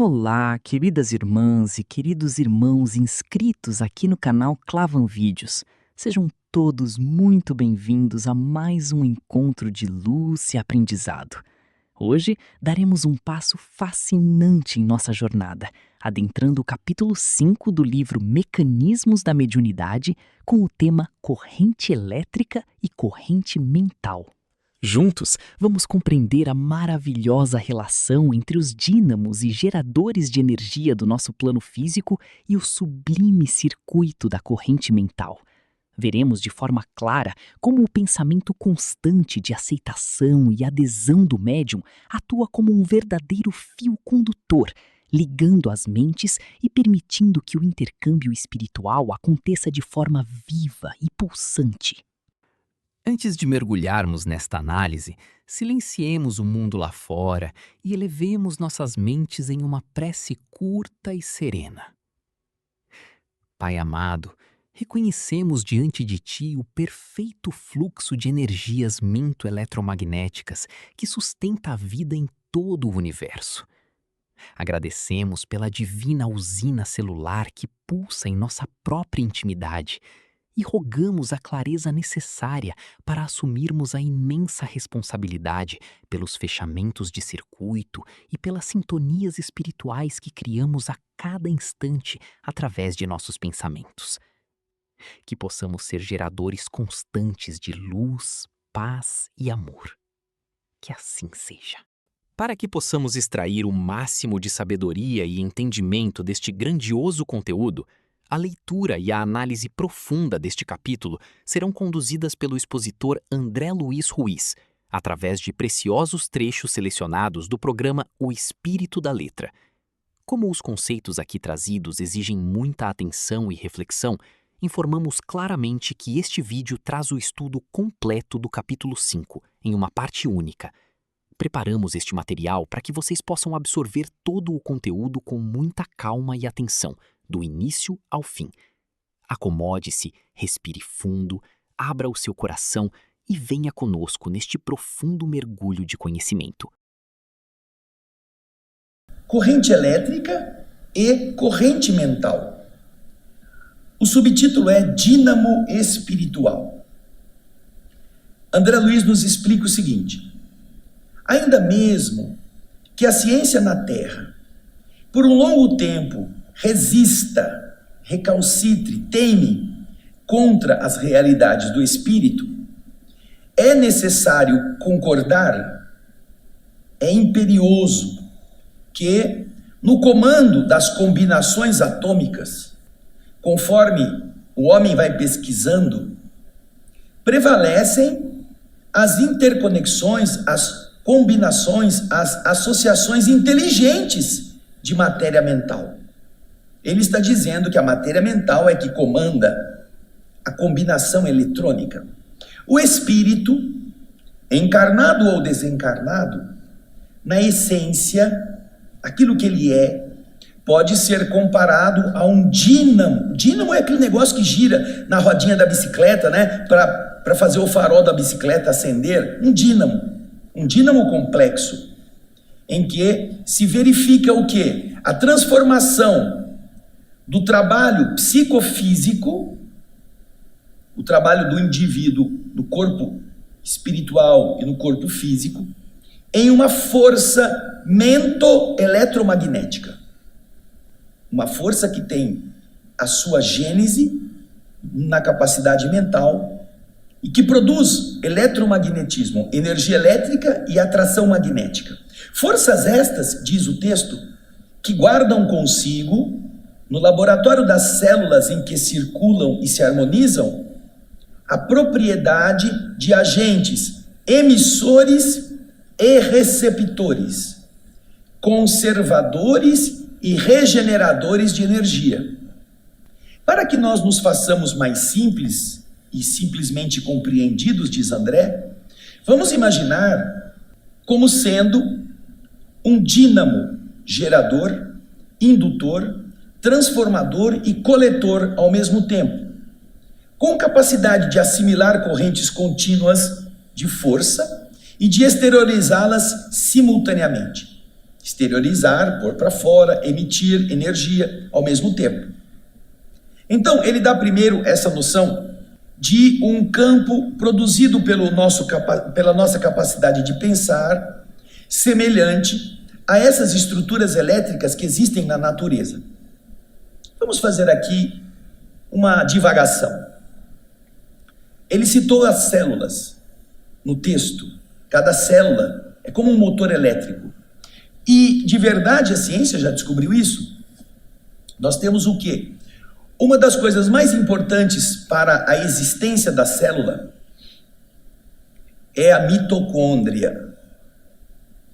Olá, queridas irmãs e queridos irmãos inscritos aqui no canal Clavan Vídeos. Sejam todos muito bem-vindos a mais um encontro de luz e aprendizado. Hoje daremos um passo fascinante em nossa jornada, adentrando o capítulo 5 do livro Mecanismos da Mediunidade com o tema Corrente Elétrica e Corrente Mental. Juntos, vamos compreender a maravilhosa relação entre os dínamos e geradores de energia do nosso plano físico e o sublime circuito da corrente mental. Veremos de forma clara como o pensamento constante de aceitação e adesão do médium atua como um verdadeiro fio condutor, ligando as mentes e permitindo que o intercâmbio espiritual aconteça de forma viva e pulsante. Antes de mergulharmos nesta análise, silenciemos o mundo lá fora e elevemos nossas mentes em uma prece curta e serena. Pai amado, reconhecemos diante de Ti o perfeito fluxo de energias minto-eletromagnéticas que sustenta a vida em todo o universo. Agradecemos pela divina usina celular que pulsa em nossa própria intimidade e rogamos a clareza necessária para assumirmos a imensa responsabilidade pelos fechamentos de circuito e pelas sintonias espirituais que criamos a cada instante através de nossos pensamentos. Que possamos ser geradores constantes de luz, paz e amor. Que assim seja. Para que possamos extrair o máximo de sabedoria e entendimento deste grandioso conteúdo, a leitura e a análise profunda deste capítulo serão conduzidas pelo expositor André Luiz Ruiz, através de preciosos trechos selecionados do programa O Espírito da Letra. Como os conceitos aqui trazidos exigem muita atenção e reflexão, informamos claramente que este vídeo traz o estudo completo do capítulo 5, em uma parte única. Preparamos este material para que vocês possam absorver todo o conteúdo com muita calma e atenção, do início ao fim. Acomode-se, respire fundo, abra o seu coração e venha conosco neste profundo mergulho de conhecimento. Corrente elétrica e corrente mental. O subtítulo é Dínamo Espiritual. André Luiz nos explica o seguinte: ainda mesmo que a ciência na Terra, por um longo tempo, resista, recalcitre, teime contra as realidades do espírito, é necessário concordar, é imperioso que, no comando das combinações atômicas, conforme o homem vai pesquisando, prevalecem as interconexões, as combinações, as associações inteligentes de matéria mental. Ele está dizendo que a matéria mental é que comanda a combinação eletrônica. O espírito, encarnado ou desencarnado, na essência, aquilo que ele é, pode ser comparado a um dínamo. Dínamo é aquele negócio que gira na rodinha da bicicleta, né? Para fazer o farol da bicicleta acender. Um dínamo complexo, em que se verifica o quê? A transformação do trabalho psicofísico, o trabalho do indivíduo no corpo espiritual e no corpo físico, em uma força mento-eletromagnética. Uma força que tem a sua gênese na capacidade mental e que produz eletromagnetismo, energia elétrica e atração magnética. Forças estas, diz o texto, que guardam consigo, no laboratório das células em que circulam e se harmonizam, a propriedade de agentes emissores e receptores, conservadores e regeneradores de energia. Para que nós nos façamos mais simples e simplesmente compreendidos, diz André, vamos imaginar como sendo um dínamo gerador, indutor, transformador e coletor ao mesmo tempo, com capacidade de assimilar correntes contínuas de força e de exteriorizá-las simultaneamente. exteriorizar, pôr para fora, emitir energia ao mesmo tempo. Então, ele dá primeiro essa noção de um campo produzido pela nossa capacidade de pensar, semelhante a essas estruturas elétricas que existem na natureza. Vamos fazer aqui uma divagação. Ele citou as células no texto. Cada célula é como um motor elétrico. E, de verdade, a ciência já descobriu isso. Nós temos o quê? Uma das coisas mais importantes para a existência da célula é a mitocôndria.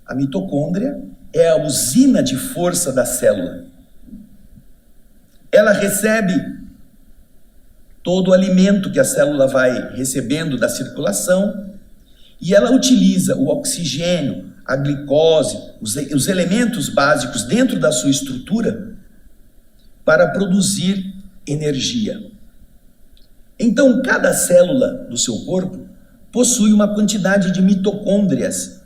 A mitocôndria é a usina de força da célula. Ela recebe todo o alimento que a célula vai recebendo da circulação e ela utiliza o oxigênio, a glicose, os elementos básicos dentro da sua estrutura para produzir energia. Então, cada célula do seu corpo possui uma quantidade de mitocôndrias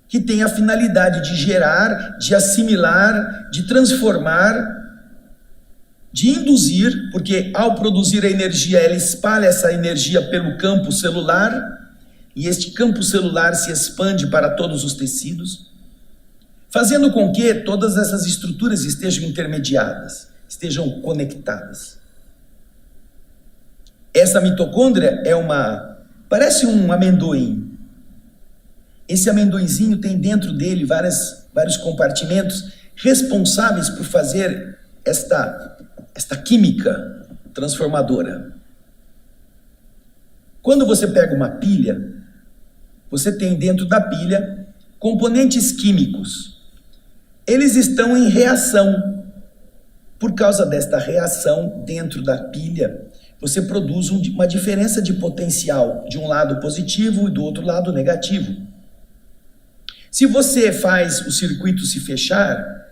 que tem a finalidade de gerar, de assimilar, de transformar, de induzir, porque ao produzir a energia, ela espalha essa energia pelo campo celular, e este campo celular se expande para todos os tecidos, fazendo com que todas essas estruturas estejam intermediadas, estejam conectadas. Essa mitocôndria parece um amendoim. Esse amendoinzinho tem dentro dele vários compartimentos responsáveis por fazer esta química transformadora. Quando você pega uma pilha, você tem dentro da pilha componentes químicos. Eles estão em reação. Por causa desta reação dentro da pilha, você produz uma diferença de potencial de um lado positivo e do outro lado negativo. Se você faz o circuito se fechar,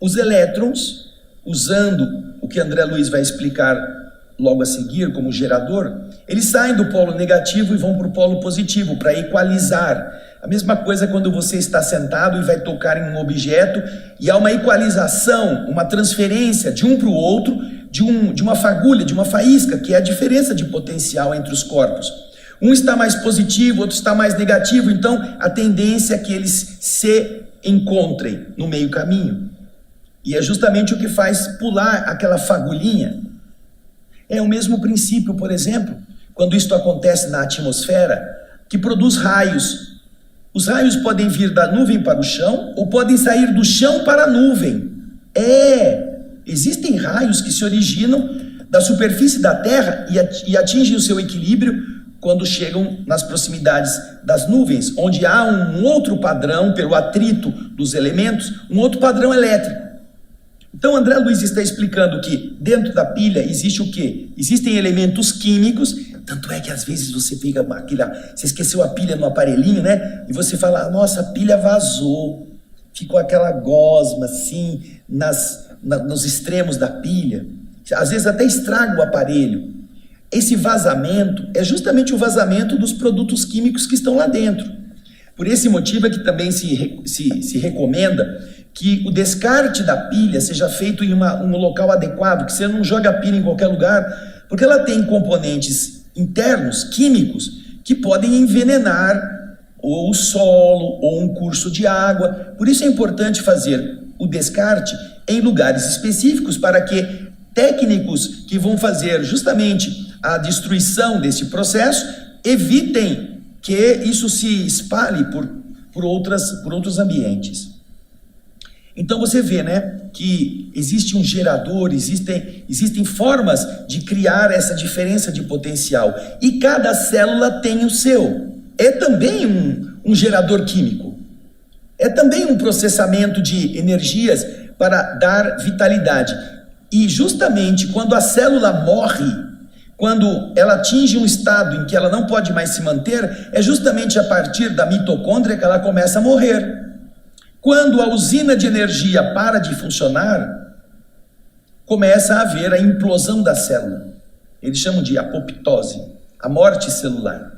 os elétrons, usando o que André Luiz vai explicar logo a seguir como gerador, eles saem do polo negativo e vão para o polo positivo, para equalizar. A mesma coisa quando você está sentado e vai tocar em um objeto e há uma equalização, uma transferência de um para o outro, de uma fagulha, de uma faísca, que é a diferença de potencial entre os corpos. Um está mais positivo, outro está mais negativo, então a tendência é que eles se encontrem no meio caminho. E é justamente o que faz pular aquela fagulhinha. É o mesmo princípio, por exemplo, quando isto acontece na atmosfera, que produz raios. Os raios podem vir da nuvem para o chão ou podem sair do chão para a nuvem. Existem raios que se originam da superfície da Terra e atingem o seu equilíbrio quando chegam nas proximidades das nuvens, onde há um outro padrão, pelo atrito dos elementos, um outro padrão elétrico. Então, André Luiz está explicando que dentro da pilha existe o quê? Existem elementos químicos, tanto é que às vezes você pega você esqueceu a pilha no aparelhinho, né? E você fala, nossa, a pilha vazou, ficou aquela gosma assim nos extremos da pilha. Às vezes até estraga o aparelho. Esse vazamento é justamente o vazamento dos produtos químicos que estão lá dentro. Por esse motivo é que também se recomenda que o descarte da pilha seja feito em um local adequado, que você não joga a pilha em qualquer lugar, porque ela tem componentes internos, químicos, que podem envenenar ou o solo ou um curso de água. Por isso é importante fazer o descarte em lugares específicos para que técnicos que vão fazer justamente a destruição desse processo evitem que isso se espalhe por outros ambientes. Então você vê, né, que existe um gerador, existem formas de criar essa diferença de potencial. E cada célula tem o seu. É também um gerador químico. É também um processamento de energias para dar vitalidade. E justamente quando a célula morre, quando ela atinge um estado em que ela não pode mais se manter, é justamente a partir da mitocôndria que ela começa a morrer. Quando a usina de energia para de funcionar, começa a haver a implosão da célula. Eles chamam de apoptose, a morte celular.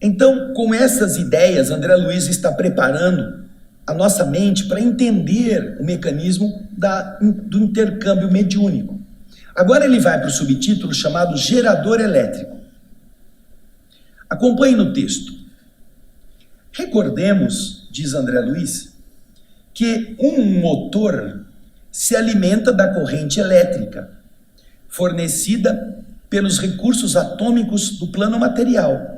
Então, com essas ideias, André Luiz está preparando a nossa mente para entender o mecanismo do intercâmbio mediúnico. Agora ele vai para o subtítulo chamado Gerador Elétrico. Acompanhe no texto. Recordemos, diz André Luiz, que um motor se alimenta da corrente elétrica fornecida pelos recursos atômicos do plano material.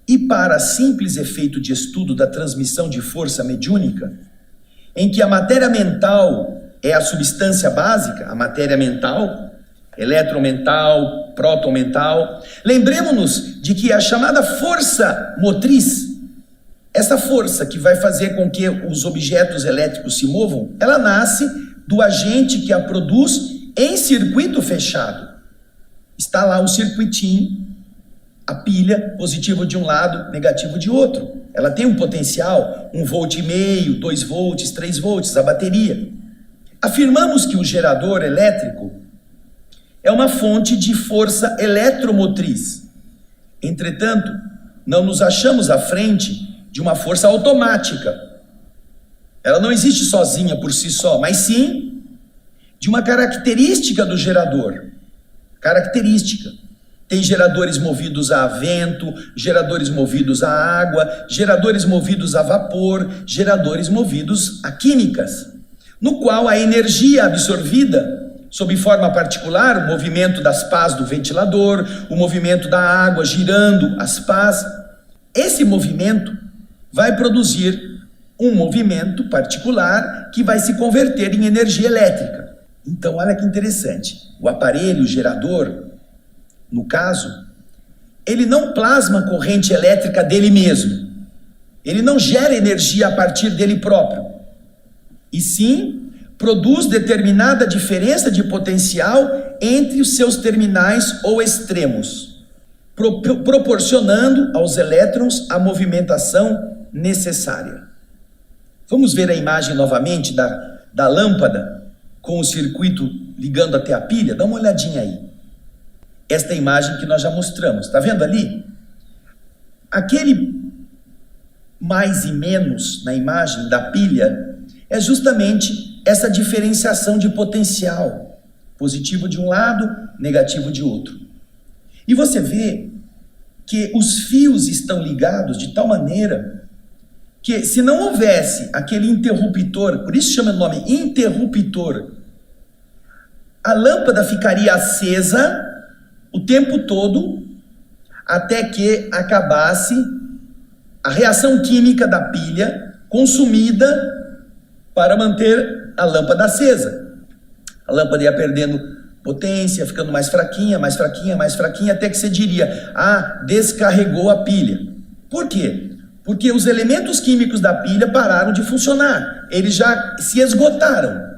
E para simples efeito de estudo da transmissão de força mediúnica, em que a matéria mental é a substância básica, a matéria mental, eletromental, protomental, lembremos-nos de que a chamada força motriz, essa força que vai fazer com que os objetos elétricos se movam, ela nasce do agente que a produz em circuito fechado. Está lá o circuitinho, a pilha, positivo de um lado, negativo de outro. Ela tem um potencial, 1,5 volt, 2 volts, 3 volts, a bateria. Afirmamos que o gerador elétrico é uma fonte de força eletromotriz. Entretanto, não nos achamos à frente de uma força automática. Ela não existe sozinha por si só, mas sim de uma característica do gerador. Característica. Tem geradores movidos a vento, geradores movidos a água, geradores movidos a vapor, geradores movidos a químicas, no qual a energia absorvida, sob forma particular, o movimento das pás do ventilador, o movimento da água girando as pás, esse movimento vai produzir um movimento particular que vai se converter em energia elétrica. Então, olha que interessante, o aparelho, o gerador, no caso, ele não plasma corrente elétrica dele mesmo. Ele não gera energia a partir dele próprio. E sim, produz determinada diferença de potencial entre os seus terminais ou extremos, proporcionando aos elétrons a movimentação necessária. Vamos ver a imagem novamente da lâmpada com o circuito ligando até a pilha? Dá uma olhadinha aí. Esta imagem que nós já mostramos, está vendo ali? Aquele mais e menos na imagem da pilha é justamente essa diferenciação de potencial, positivo de um lado, negativo de outro. E você vê que os fios estão ligados de tal maneira que, se não houvesse aquele interruptor, por isso chama o nome interruptor, a lâmpada ficaria acesa o tempo todo, até que acabasse a reação química da pilha consumida para manter a lâmpada acesa. A lâmpada ia perdendo potência, ficando mais fraquinha, mais fraquinha, mais fraquinha, até que você diria, descarregou a pilha. Por quê? Porque os elementos químicos da pilha pararam de funcionar, eles já se esgotaram.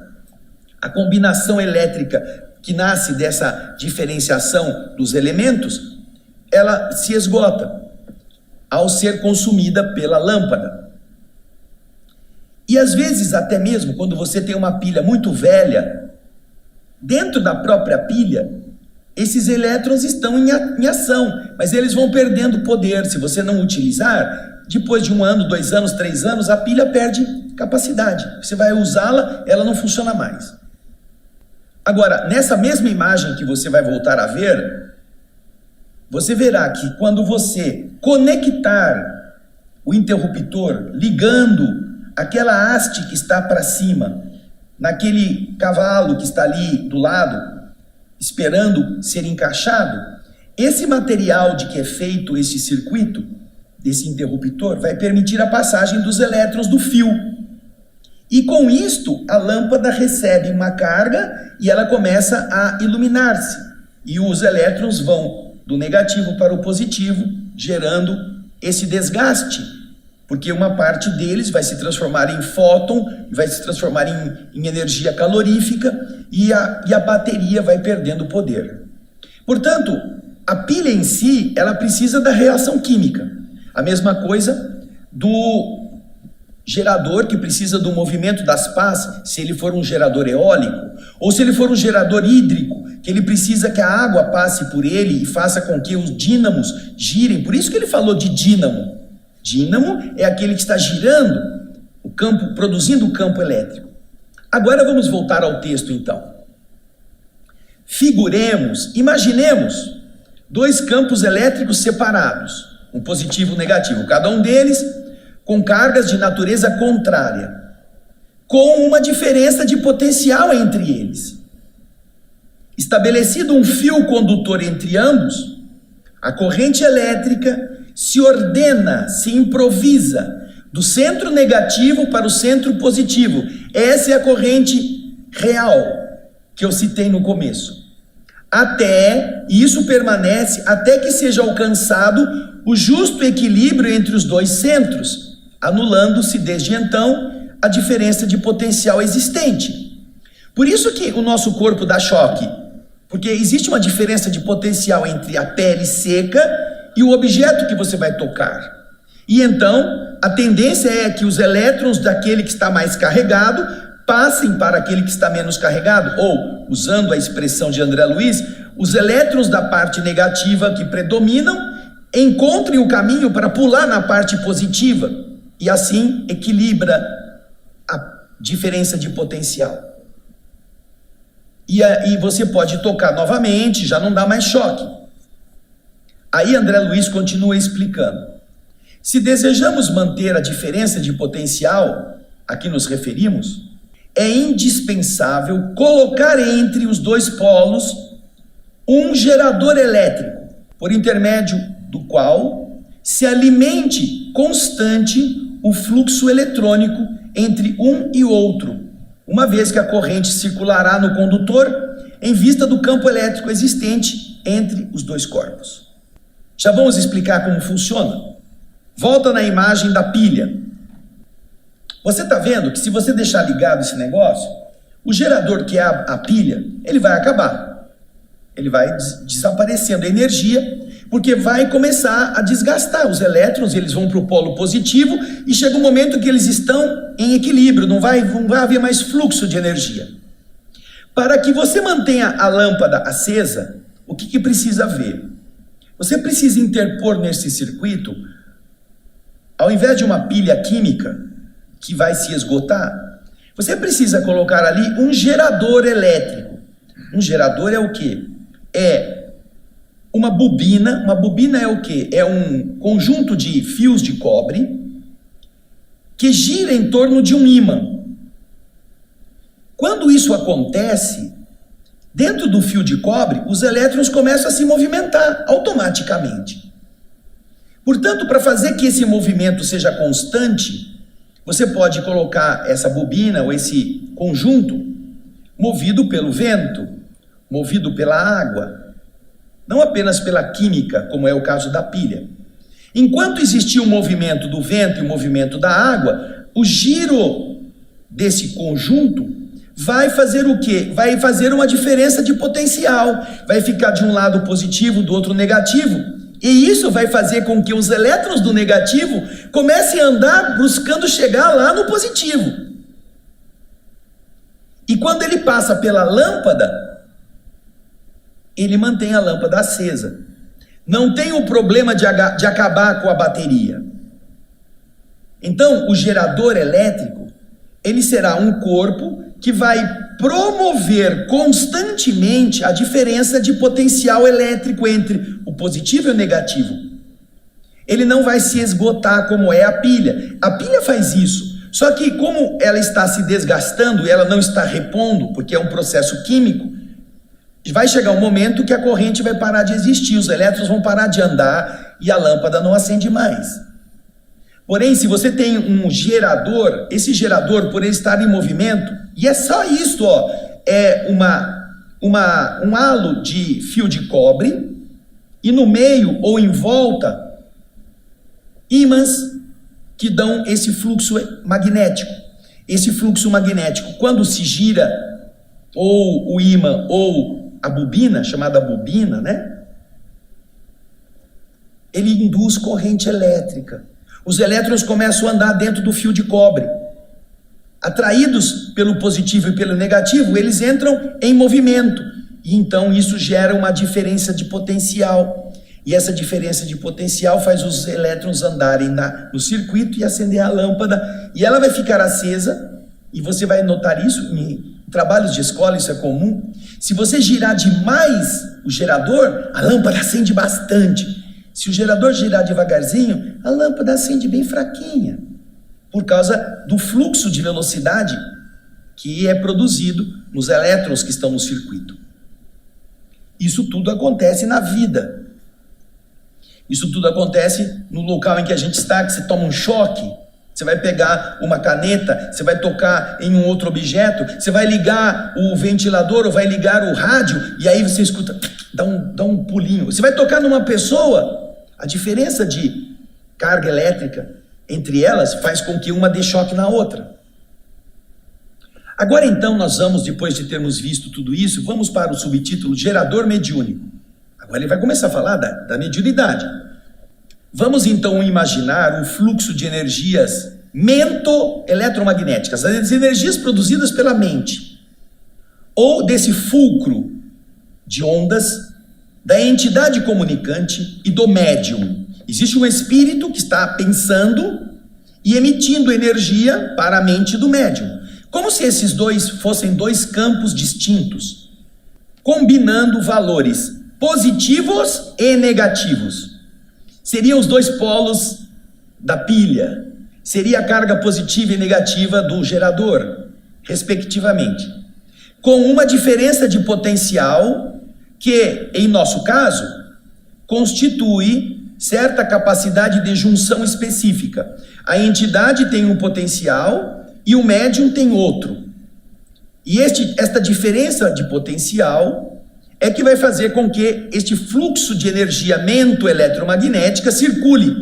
A combinação elétrica que nasce dessa diferenciação dos elementos, ela se esgota ao ser consumida pela lâmpada. E às vezes, até mesmo, quando você tem uma pilha muito velha, dentro da própria pilha, esses elétrons estão em ação, mas eles vão perdendo poder. Se você não utilizar, depois de 1 ano, 2 anos, 3 anos, a pilha perde capacidade. Você vai usá-la, ela não funciona mais. Agora, nessa mesma imagem que você vai voltar a ver, você verá que quando você conectar o interruptor, ligando aquela haste que está para cima, naquele cavalo que está ali do lado, esperando ser encaixado, esse material de que é feito esse circuito, desse interruptor, vai permitir a passagem dos elétrons do fio. E com isto, a lâmpada recebe uma carga e ela começa a iluminar-se. E os elétrons vão do negativo para o positivo, gerando esse desgaste. Porque uma parte deles vai se transformar em fóton, vai se transformar em energia calorífica e a bateria vai perdendo poder. Portanto, a pilha em si, ela precisa da reação química. A mesma coisa gerador que precisa do movimento das pás, se ele for um gerador eólico, ou se ele for um gerador hídrico, que ele precisa que a água passe por ele e faça com que os dínamos girem. Por isso que ele falou de dínamo. Dínamo é aquele que está girando o campo, produzindo o campo elétrico. Agora vamos voltar ao texto então. Imaginemos dois campos elétricos separados, um positivo e um negativo, cada um deles com cargas de natureza contrária, com uma diferença de potencial entre eles. Estabelecido um fio condutor entre ambos, a corrente elétrica se ordena, se improvisa do centro negativo para o centro positivo. Essa é a corrente real que eu citei no começo. E isso permanece até que seja alcançado o justo equilíbrio entre os dois centros, anulando-se desde então a diferença de potencial existente. Por isso que o nosso corpo dá choque, porque existe uma diferença de potencial entre a pele seca e o objeto que você vai tocar. E então, a tendência é que os elétrons daquele que está mais carregado passem para aquele que está menos carregado, ou, usando a expressão de André Luiz, os elétrons da parte negativa que predominam encontrem o caminho para pular na parte positiva, e assim equilibra a diferença de potencial. E aí você pode tocar novamente, já não dá mais choque. Aí André Luiz continua explicando. Se desejamos manter a diferença de potencial a que nos referimos, é indispensável colocar entre os dois polos um gerador elétrico, por intermédio do qual se alimente constante o fluxo eletrônico entre um e outro, uma vez que a corrente circulará no condutor em vista do campo elétrico existente entre os dois corpos. Já vamos explicar como funciona? Volta na imagem da pilha. Você está vendo que se você deixar ligado esse negócio, o gerador que é a pilha, ele vai acabar. Ele vai desaparecendo a energia, porque vai começar a desgastar os elétrons, eles vão para o polo positivo e chega um momento que eles estão em equilíbrio, não vai haver mais fluxo de energia. Para que você mantenha a lâmpada acesa, o que precisa haver? Você precisa interpor nesse circuito, ao invés de uma pilha química que vai se esgotar, você precisa colocar ali um gerador elétrico. Um gerador é o quê? É uma bobina. Uma bobina é o quê? É um conjunto de fios de cobre que gira em torno de um ímã. Quando isso acontece, dentro do fio de cobre, os elétrons começam a se movimentar automaticamente. Portanto, para fazer que esse movimento seja constante, você pode colocar essa bobina ou esse conjunto movido pelo vento, movido pela água, não apenas pela química, como é o caso da pilha. Enquanto existir o movimento do vento e o movimento da água, o giro desse conjunto vai fazer o quê? Vai fazer uma diferença de potencial, vai ficar de um lado positivo, do outro negativo, e isso vai fazer com que os elétrons do negativo comecem a andar buscando chegar lá no positivo. E quando ele passa pela lâmpada, ele mantém a lâmpada acesa. Não tem o problema de acabar com a bateria. Então, o gerador elétrico, ele será um corpo que vai promover constantemente a diferença de potencial elétrico entre o positivo e o negativo. Ele não vai se esgotar como é a pilha. A pilha faz isso. Só que como ela está se desgastando e ela não está repondo, porque é um processo químico, vai chegar um momento que a corrente vai parar de existir, os elétrons vão parar de andar e a lâmpada não acende mais. Porém, se você tem um gerador, esse gerador, por ele estar em movimento, e é só isso, ó, é um halo de fio de cobre, e no meio ou em volta, ímãs que dão esse fluxo magnético. Esse fluxo magnético, quando se gira, ou o ímã, ou a bobina, chamada bobina, né? Ele induz corrente elétrica. os elétrons começam a andar dentro do fio de cobre. Atraídos pelo positivo e pelo negativo, eles entram em movimento. E então isso gera uma diferença de potencial. E essa diferença de potencial faz os elétrons andarem no circuito e acender a lâmpada. E ela vai ficar acesa, e você vai notar isso em trabalhos de escola, isso é comum. Se você girar demais o gerador, a lâmpada acende bastante. Se o gerador girar devagarzinho, a lâmpada acende bem fraquinha, por causa do fluxo de velocidade que é produzido nos elétrons que estão no circuito. Isso tudo acontece na vida. Isso tudo acontece no local em que a gente está, que você toma um choque. Você vai pegar uma caneta, você vai tocar em um outro objeto, você vai ligar o ventilador ou vai ligar o rádio, e aí você escuta, dá um pulinho. Você vai tocar numa pessoa, a diferença de carga elétrica entre elas faz com que uma dê choque na outra. Agora então nós vamos, depois de termos visto tudo isso, vamos para o subtítulo Gerador Mediúnico. Agora ele vai começar a falar da mediunidade. Vamos então imaginar um fluxo de energias mento-eletromagnéticas, as energias produzidas pela mente, ou desse fulcro de ondas da entidade comunicante e do médium. Existe um espírito que está pensando e emitindo energia para a mente do médium, como se esses dois fossem dois campos distintos, combinando valores positivos e negativos. Seriam os dois polos da pilha, seria a carga positiva e negativa do gerador, respectivamente, com uma diferença de potencial que, em nosso caso, constitui certa capacidade de junção específica. A entidade tem um potencial e o médium tem outro. E esta diferença de potencial é que vai fazer com que este fluxo de energia mento-eletromagnética circule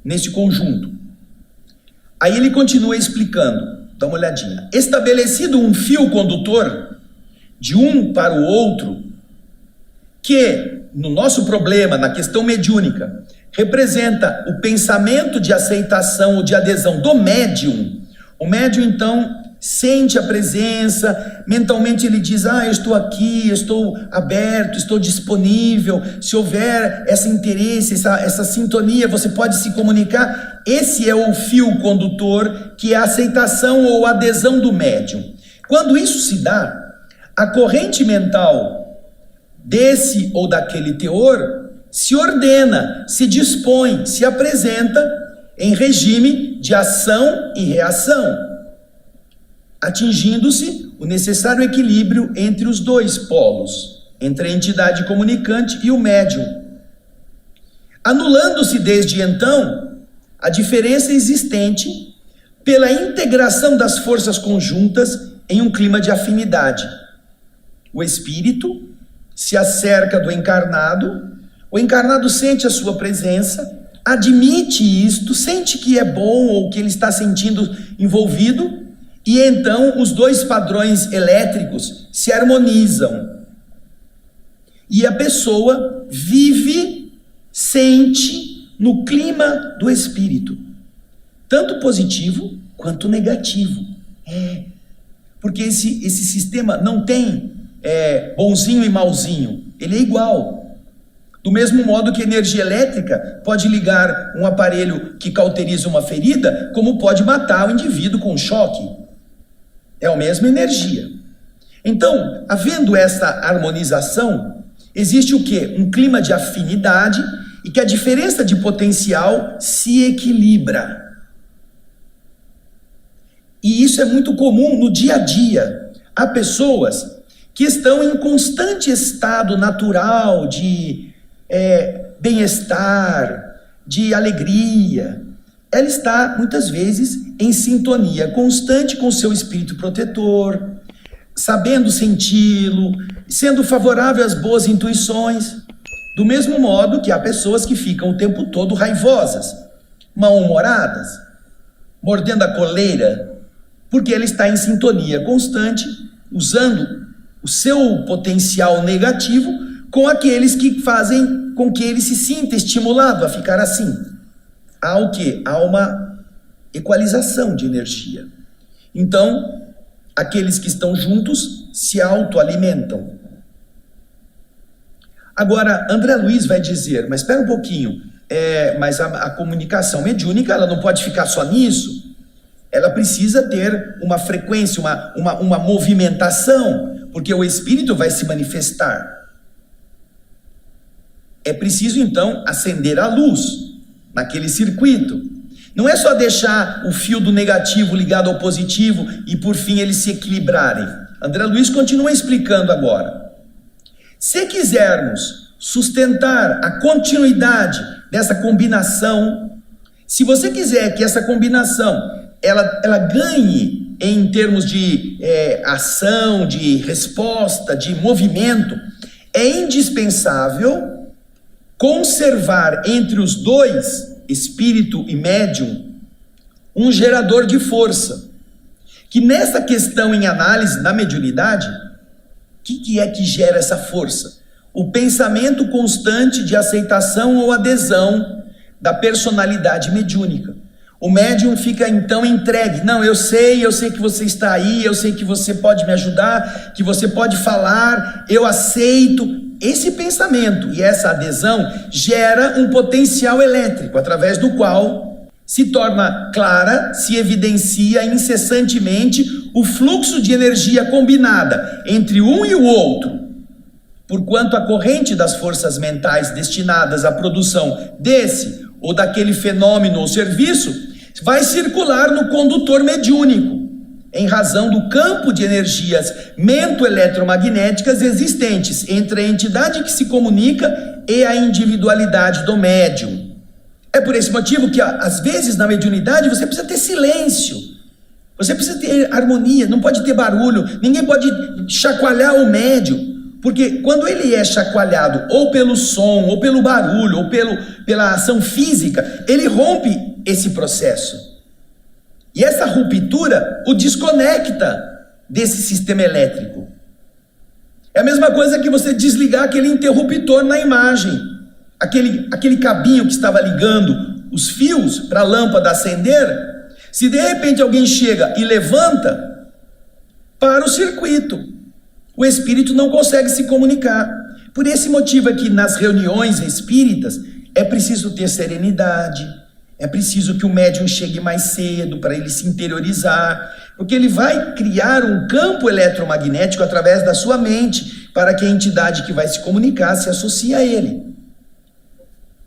nesse conjunto. Aí ele continua explicando, dá uma olhadinha. Estabelecido um fio condutor de um para o outro, que no nosso problema, na questão mediúnica, representa o pensamento de aceitação ou de adesão do médium. O médium então sente a presença, mentalmente ele diz, eu estou aqui, eu estou aberto, estou disponível, se houver esse interesse, essa sintonia, você pode se comunicar. Esse é o fio condutor, que é a aceitação ou adesão do médium. Quando isso se dá, a corrente mental desse ou daquele teor se ordena, se dispõe, se apresenta em regime de ação e reação, atingindo-se o necessário equilíbrio entre os dois polos, entre a entidade comunicante e o médium, anulando-se desde então a diferença existente pela integração das forças conjuntas em um clima de afinidade. O espírito se acerca do encarnado, o encarnado sente a sua presença, admite isto, sente que é bom ou que ele está sentindo envolvido, e então os dois padrões elétricos se harmonizam. E a pessoa vive, sente no clima do espírito, tanto positivo quanto negativo. Porque esse sistema não tem bonzinho e malzinho, ele é igual. Do mesmo modo que a energia elétrica pode ligar um aparelho que cauteriza uma ferida, como pode matar o indivíduo com um choque. É a mesma energia. Então, havendo essa harmonização, existe o quê? Um clima de afinidade e que a diferença de potencial se equilibra. E isso é muito comum no dia a dia. Há pessoas que estão em constante estado natural de bem-estar, de alegria. Ela está, muitas vezes, em sintonia constante com o seu espírito protetor, sabendo senti-lo, sendo favorável às boas intuições. Do mesmo modo que há pessoas que ficam o tempo todo raivosas, mal-humoradas, mordendo a coleira, porque ela está em sintonia constante, usando o seu potencial negativo com aqueles que fazem com que ele se sinta estimulado a ficar assim. há o quê? Há uma equalização de energia. Então, aqueles que estão juntos se autoalimentam. Agora, André Luiz vai dizer, mas espera um pouquinho, mas a comunicação mediúnica, ela não pode ficar só nisso. Ela precisa ter uma frequência, uma movimentação, porque o espírito vai se manifestar. É preciso, então, acender a luz naquele circuito. Não é só deixar o fio do negativo ligado ao positivo e, por fim, eles se equilibrarem. André Luiz continua explicando agora. Se quisermos sustentar a continuidade dessa combinação, se você quiser que essa combinação ela ganhe em termos de ação, de resposta, de movimento, é indispensável conservar entre os dois, espírito e médium, um gerador de força. Que nessa questão em análise da mediunidade, o que é que gera essa força? O pensamento constante de aceitação ou adesão da personalidade mediúnica. O médium fica então entregue. Não, eu sei que você está aí, eu sei que você pode me ajudar, que você pode falar, eu aceito. Esse pensamento e essa adesão gera um potencial elétrico, através do qual se torna clara, se evidencia incessantemente o fluxo de energia combinada entre um e o outro, porquanto a corrente das forças mentais destinadas à produção desse ou daquele fenômeno ou serviço vai circular no condutor mediúnico, em razão do campo de energias mento-eletromagnéticas existentes entre a entidade que se comunica e a individualidade do médium. É por esse motivo que, às vezes, na mediunidade, você precisa ter silêncio, você precisa ter harmonia, não pode ter barulho, ninguém pode chacoalhar o médium, porque quando ele é chacoalhado ou pelo som, ou pelo barulho, ou pela ação física, ele rompe esse processo. E essa ruptura o desconecta desse sistema elétrico. É a mesma coisa que você desligar aquele interruptor na imagem, aquele cabinho que estava ligando os fios para a lâmpada acender. Se de repente alguém chega e levanta, para o circuito. O espírito não consegue se comunicar. Por esse motivo é que nas reuniões espíritas é preciso ter serenidade. É preciso que o médium chegue mais cedo para ele se interiorizar, porque ele vai criar um campo eletromagnético através da sua mente, para que a entidade que vai se comunicar se associe a ele.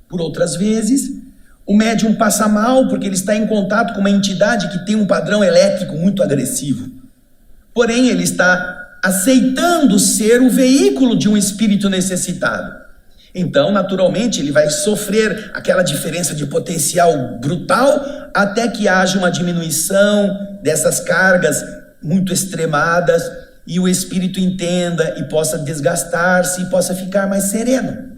Por outras vezes, o médium passa mal porque ele está em contato com uma entidade que tem um padrão elétrico muito agressivo. Porém, ele está aceitando ser o veículo de um espírito necessitado. Então, naturalmente, ele vai sofrer aquela diferença de potencial brutal até que haja uma diminuição dessas cargas muito extremadas e o espírito entenda e possa desgastar-se e possa ficar mais sereno.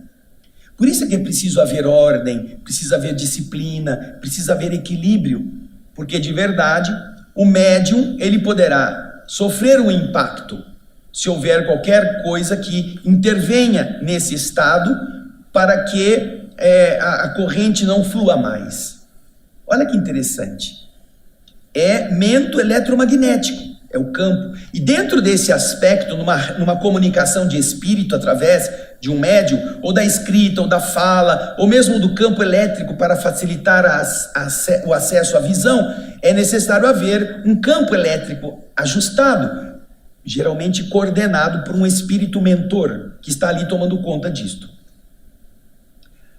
Por isso é que é preciso haver ordem, precisa haver disciplina, precisa haver equilíbrio, porque de verdade o médium ele poderá sofrer um impacto se houver qualquer coisa que intervenha nesse estado para que a corrente não flua mais. Olha que interessante. É mento eletromagnético, é o campo. E dentro desse aspecto, numa comunicação de espírito através de um médium, ou da escrita, ou da fala, ou mesmo do campo elétrico para facilitar o acesso à visão, é necessário haver um campo elétrico ajustado, geralmente coordenado por um espírito mentor, que está ali tomando conta disto.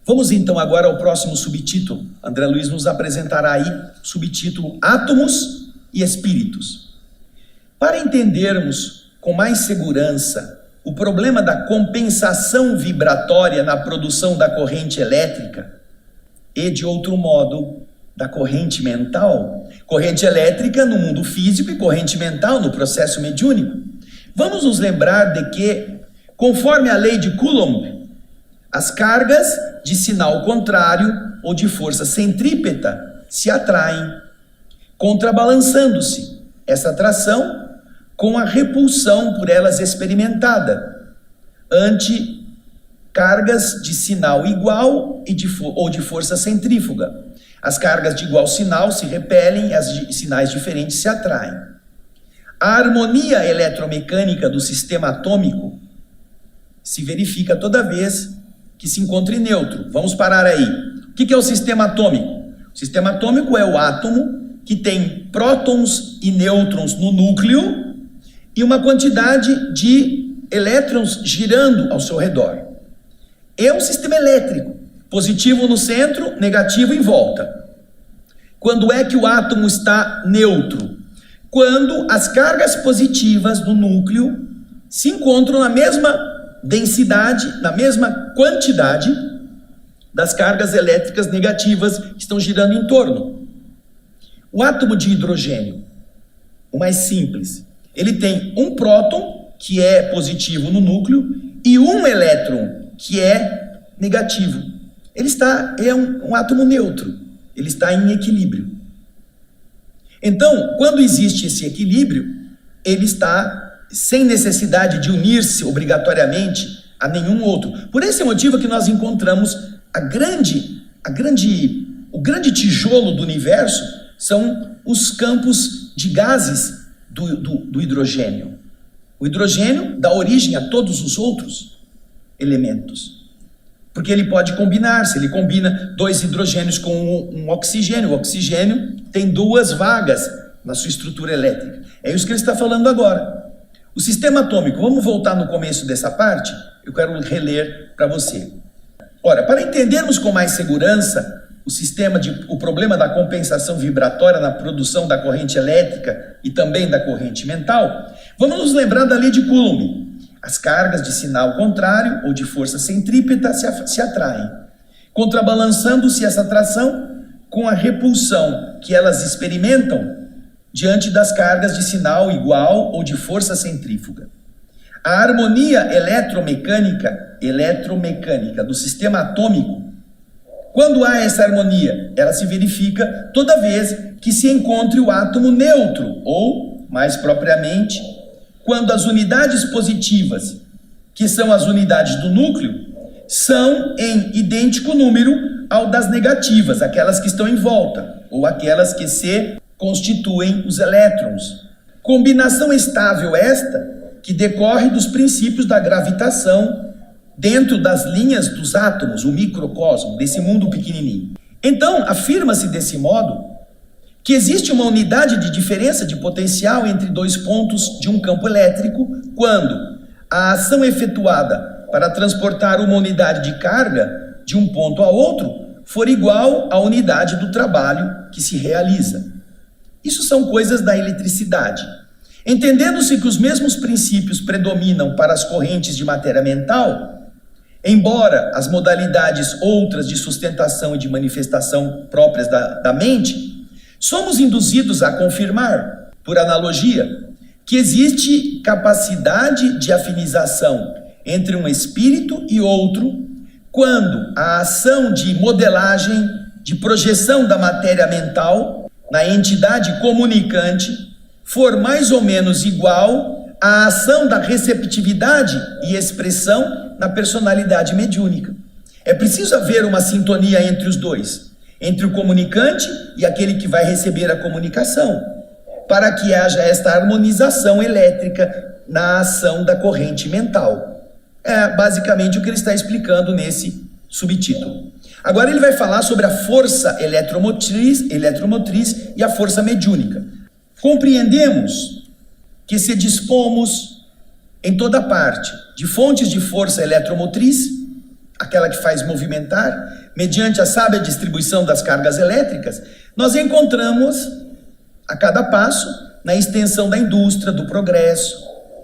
Vamos então agora ao próximo subtítulo. André Luiz nos apresentará aí o subtítulo Átomos e Espíritos. Para entendermos com mais segurança o problema da compensação vibratória na produção da corrente elétrica e, de outro modo, da corrente mental, corrente elétrica no mundo físico e corrente mental no processo mediúnico, vamos nos lembrar de que, conforme a lei de Coulomb, as cargas de sinal contrário ou de força centrípeta se atraem, contrabalançando-se essa atração com a repulsão por elas experimentada ante cargas de sinal igual ou de força centrífuga. As cargas de igual sinal se repelem, as de sinais diferentes se atraem. A harmonia eletromecânica do sistema atômico se verifica toda vez que se encontre neutro. Vamos parar aí. O que é o sistema atômico? O sistema atômico é o átomo que tem prótons e nêutrons no núcleo e uma quantidade de elétrons girando ao seu redor. É um sistema elétrico, positivo no centro, negativo em volta. Quando é que o átomo está neutro? Quando as cargas positivas do núcleo se encontram na mesma densidade, na mesma quantidade das cargas elétricas negativas que estão girando em torno. O átomo de hidrogênio, o mais simples, ele tem um próton, que é positivo no núcleo, e um elétron, que é negativo. Ele é um átomo neutro, ele está em equilíbrio. Então, quando existe esse equilíbrio, ele está sem necessidade de unir-se obrigatoriamente a nenhum outro. Por esse motivo que nós encontramos o grande tijolo do universo são os campos de gases do hidrogênio. O hidrogênio dá origem a todos os outros elementos. Porque ele pode combinar, se ele combina 2 hidrogênios com um oxigênio, o oxigênio tem 2 vagas na sua estrutura elétrica. É isso que ele está falando agora. O sistema atômico, vamos voltar no começo dessa parte? Eu quero reler para você. Ora, para entendermos com mais segurança o problema da compensação vibratória na produção da corrente elétrica e também da corrente mental, vamos nos lembrar da lei de Coulomb. As cargas de sinal contrário ou de força centrípeta se atraem, contrabalançando-se essa atração com a repulsão que elas experimentam diante das cargas de sinal igual ou de força centrífuga. A harmonia eletromecânica do sistema atômico, quando há essa harmonia, ela se verifica toda vez que se encontre o átomo neutro, ou, mais propriamente, quando as unidades positivas, que são as unidades do núcleo, são em idêntico número ao das negativas, aquelas que estão em volta, ou aquelas que se constituem os elétrons. Combinação estável esta que decorre dos princípios da gravitação dentro das linhas dos átomos, o microcosmo, desse mundo pequenininho. Então, afirma-se desse modo que existe uma unidade de diferença de potencial entre 2 pontos de um campo elétrico quando a ação efetuada para transportar uma unidade de carga de um ponto a outro for igual à unidade do trabalho que se realiza. Isso são coisas da eletricidade. Entendendo-se que os mesmos princípios predominam para as correntes de matéria mental, embora as modalidades outras de sustentação e de manifestação próprias da mente, somos induzidos a confirmar, por analogia, que existe capacidade de afinização entre um espírito e outro quando a ação de modelagem, de projeção da matéria mental na entidade comunicante for mais ou menos igual à ação da receptividade e expressão na personalidade mediúnica. É preciso haver uma sintonia entre os dois, entre o comunicante e aquele que vai receber a comunicação, para que haja esta harmonização elétrica na ação da corrente mental. É basicamente o que ele está explicando nesse subtítulo. Agora ele vai falar sobre a força eletromotriz e a força mediúnica. Compreendemos que se dispomos em toda parte de fontes de força eletromotriz, aquela que faz movimentar, mediante a sábia distribuição das cargas elétricas, nós encontramos a cada passo na extensão da indústria, do progresso,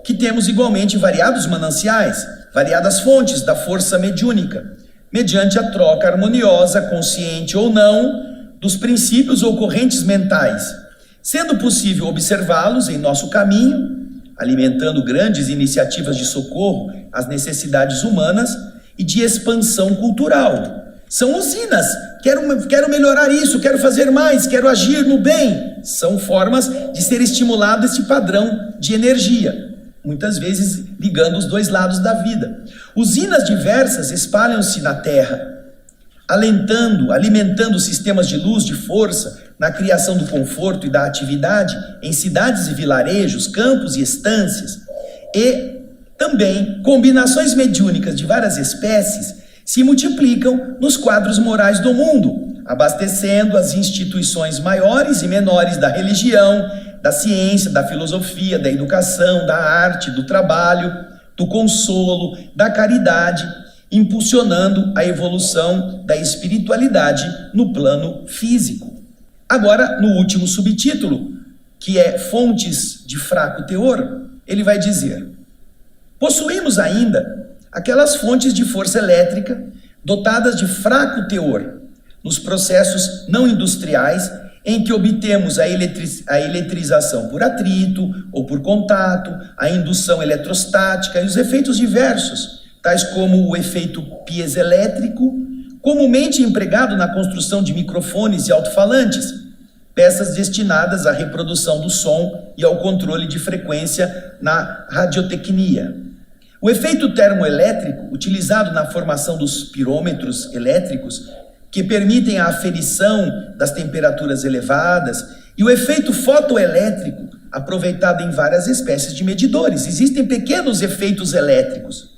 que temos igualmente variados mananciais, variadas fontes da força mediúnica, mediante a troca harmoniosa, consciente ou não, dos princípios ou correntes mentais, sendo possível observá-los em nosso caminho, alimentando grandes iniciativas de socorro às necessidades humanas e de expansão cultural. São usinas, quero melhorar isso, quero fazer mais, quero agir no bem. São formas de ser estimulado esse padrão de energia, muitas vezes ligando os 2 lados da vida. Usinas diversas espalham-se na Terra. alimentando sistemas de luz, de força, na criação do conforto e da atividade em cidades e vilarejos, campos e estâncias, e também combinações mediúnicas de várias espécies se multiplicam nos quadros morais do mundo, abastecendo as instituições maiores e menores da religião, da ciência, da filosofia, da educação, da arte, do trabalho, do consolo, da caridade, impulsionando a evolução da espiritualidade no plano físico. Agora, no último subtítulo, que é Fontes de Fraco Teor, ele vai dizer: possuímos ainda aquelas fontes de força elétrica dotadas de fraco teor, nos processos não industriais em que obtemos a eletrização por atrito ou por contato, a indução eletrostática e os efeitos diversos, tais como o efeito piezoelétrico, comumente empregado na construção de microfones e alto-falantes, peças destinadas à reprodução do som e ao controle de frequência na radiotecnia. O efeito termoelétrico, utilizado na formação dos pirômetros elétricos, que permitem a aferição das temperaturas elevadas, e o efeito fotoelétrico, aproveitado em várias espécies de medidores. Existem pequenos efeitos elétricos,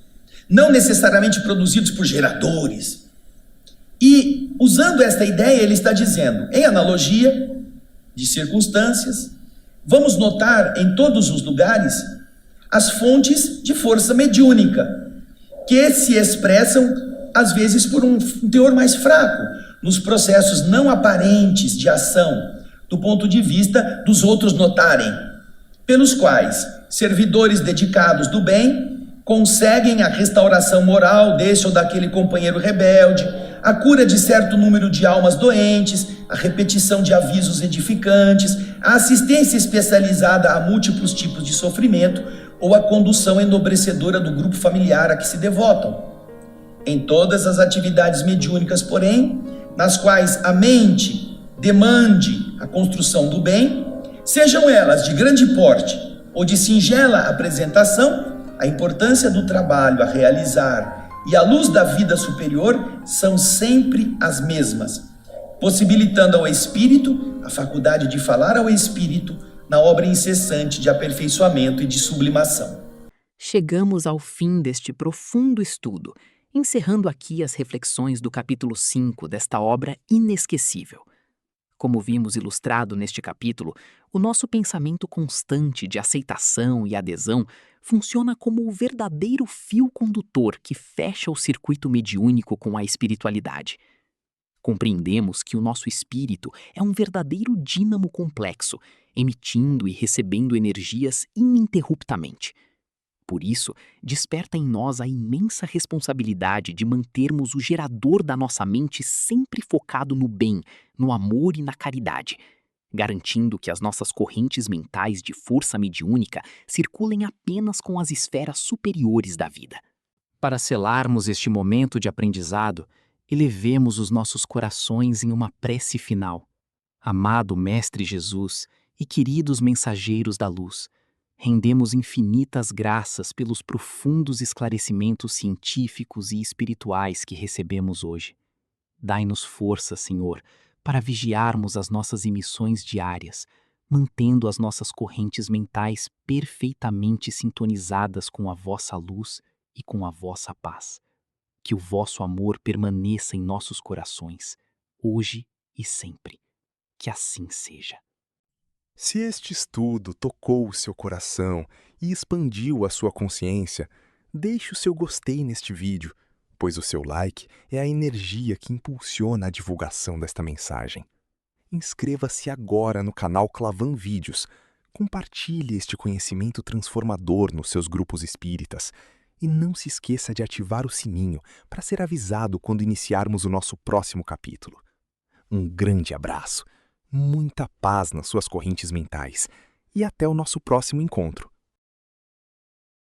não necessariamente produzidos por geradores. E, usando esta ideia, ele está dizendo, em analogia de circunstâncias, vamos notar em todos os lugares as fontes de força mediúnica, que se expressam às vezes por um teor mais fraco, nos processos não aparentes de ação, do ponto de vista dos outros notarem, pelos quais servidores dedicados do bem conseguem a restauração moral desse ou daquele companheiro rebelde, a cura de certo número de almas doentes, a repetição de avisos edificantes, a assistência especializada a múltiplos tipos de sofrimento ou a condução enobrecedora do grupo familiar a que se devotam. Em todas as atividades mediúnicas, porém, nas quais a mente demande a construção do bem, sejam elas de grande porte ou de singela apresentação, a importância do trabalho a realizar e a luz da vida superior são sempre as mesmas, possibilitando ao espírito a faculdade de falar ao espírito na obra incessante de aperfeiçoamento e de sublimação. Chegamos ao fim deste profundo estudo, encerrando aqui as reflexões do capítulo 5 desta obra inesquecível. Como vimos ilustrado neste capítulo, o nosso pensamento constante de aceitação e adesão funciona como o verdadeiro fio condutor que fecha o circuito mediúnico com a espiritualidade. Compreendemos que o nosso espírito é um verdadeiro dínamo complexo, emitindo e recebendo energias ininterruptamente. Por isso, desperta em nós a imensa responsabilidade de mantermos o gerador da nossa mente sempre focado no bem, no amor e na caridade, garantindo que as nossas correntes mentais de força mediúnica circulem apenas com as esferas superiores da vida. Para selarmos este momento de aprendizado, elevemos os nossos corações em uma prece final. Amado Mestre Jesus e queridos mensageiros da luz, rendemos infinitas graças pelos profundos esclarecimentos científicos e espirituais que recebemos hoje. Dai-nos força, Senhor, para vigiarmos as nossas emissões diárias, mantendo as nossas correntes mentais perfeitamente sintonizadas com a vossa luz e com a vossa paz. Que o vosso amor permaneça em nossos corações, hoje e sempre. Que assim seja. Se este estudo tocou o seu coração e expandiu a sua consciência, deixe o seu gostei neste vídeo, pois o seu like é a energia que impulsiona a divulgação desta mensagem. Inscreva-se agora no canal Clavan Vídeos, compartilhe este conhecimento transformador nos seus grupos espíritas e não se esqueça de ativar o sininho para ser avisado quando iniciarmos o nosso próximo capítulo. Um grande abraço, muita paz nas suas correntes mentais e até o nosso próximo encontro.